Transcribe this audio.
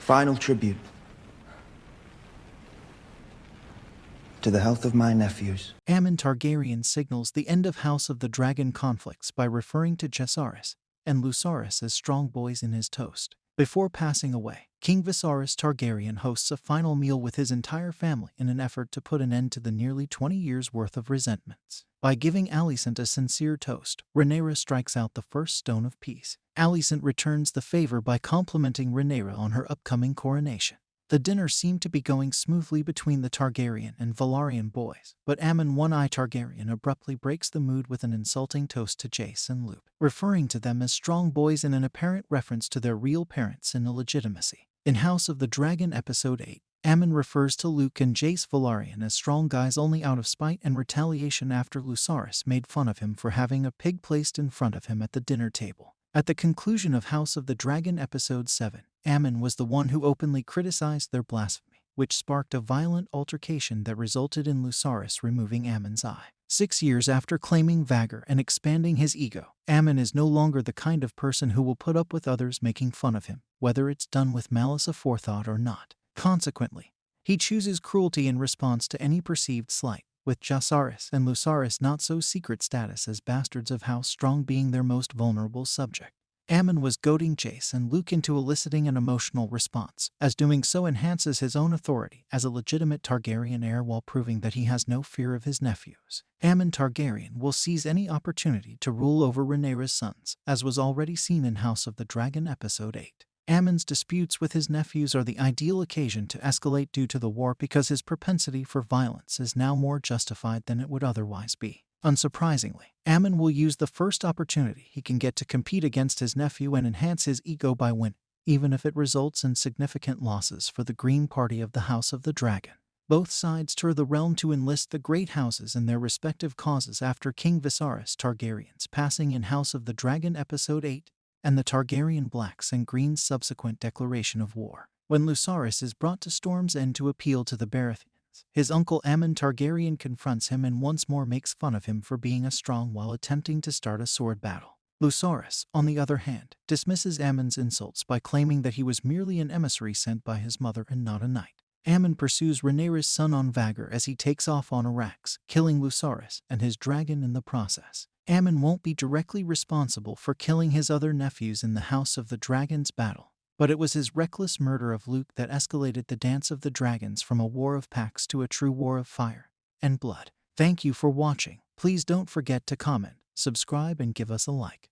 Final tribute to the health of my nephews. Aemond Targaryen signals the end of House of the Dragon conflicts by referring to Jacaerys and Lucerys as strong boys in his toast. Before passing away, King Viserys Targaryen hosts a final meal with his entire family in an effort to put an end to the nearly 20 years' worth of resentments. By giving Alicent a sincere toast, Rhaenyra strikes out the first stone of peace. Alicent returns the favor by complimenting Rhaenyra on her upcoming coronation. The dinner seemed to be going smoothly between the Targaryen and Velaryon boys, but Aemond One-Eye Targaryen abruptly breaks the mood with an insulting toast to Jace and Luke, referring to them as strong boys in an apparent reference to their real parents and illegitimacy. In House of the Dragon Episode 8, Aemond refers to Luke and Jace Velaryon as strong guys only out of spite and retaliation after Lucerys made fun of him for having a pig placed in front of him at the dinner table. At the conclusion of House of the Dragon Episode 7, Aemond was the one who openly criticized their blasphemy, which sparked a violent altercation that resulted in Lucerys removing Aemond's eye. 6 years after claiming Vhagar and expanding his ego, Aemond is no longer the kind of person who will put up with others making fun of him, whether it's done with malice aforethought or not. Consequently, he chooses cruelty in response to any perceived slight, with Jacaerys and Lucerys not so secret status as bastards of House Strong being their most vulnerable subject. Aemond was goading Jace and Luke into eliciting an emotional response, as doing so enhances his own authority as a legitimate Targaryen heir while proving that he has no fear of his nephews. Aemond Targaryen will seize any opportunity to rule over Rhaenyra's sons, as was already seen in House of the Dragon Episode 8. Aemond's disputes with his nephews are the ideal occasion to escalate due to the war because his propensity for violence is now more justified than it would otherwise be. Unsurprisingly, Aemond will use the first opportunity he can get to compete against his nephew and enhance his ego by winning, even if it results in significant losses for the Green Party of the House of the Dragon. Both sides tour the realm to enlist the great houses in their respective causes after King Viserys Targaryen's passing in House of the Dragon Episode 8, and the Targaryen Blacks and Greens' subsequent declaration of war. When Lucerys is brought to Storm's End to appeal to the Baratheons, his uncle Aemond Targaryen confronts him and once more makes fun of him for being a strong while attempting to start a sword battle. Lucerys, on the other hand, dismisses Aemond's insults by claiming that he was merely an emissary sent by his mother and not a knight. Aemond pursues Rhaenyra's son on Vhagar as he takes off on Arax, killing Lucerys and his dragon in the process. Aemond won't be directly responsible for killing his other nephews in the House of the Dragon's battle, but it was his reckless murder of Luke that escalated the Dance of the Dragons from a war of pacts to a true war of fire and blood. Thank you for watching. Please don't forget to comment, subscribe, and give us a like.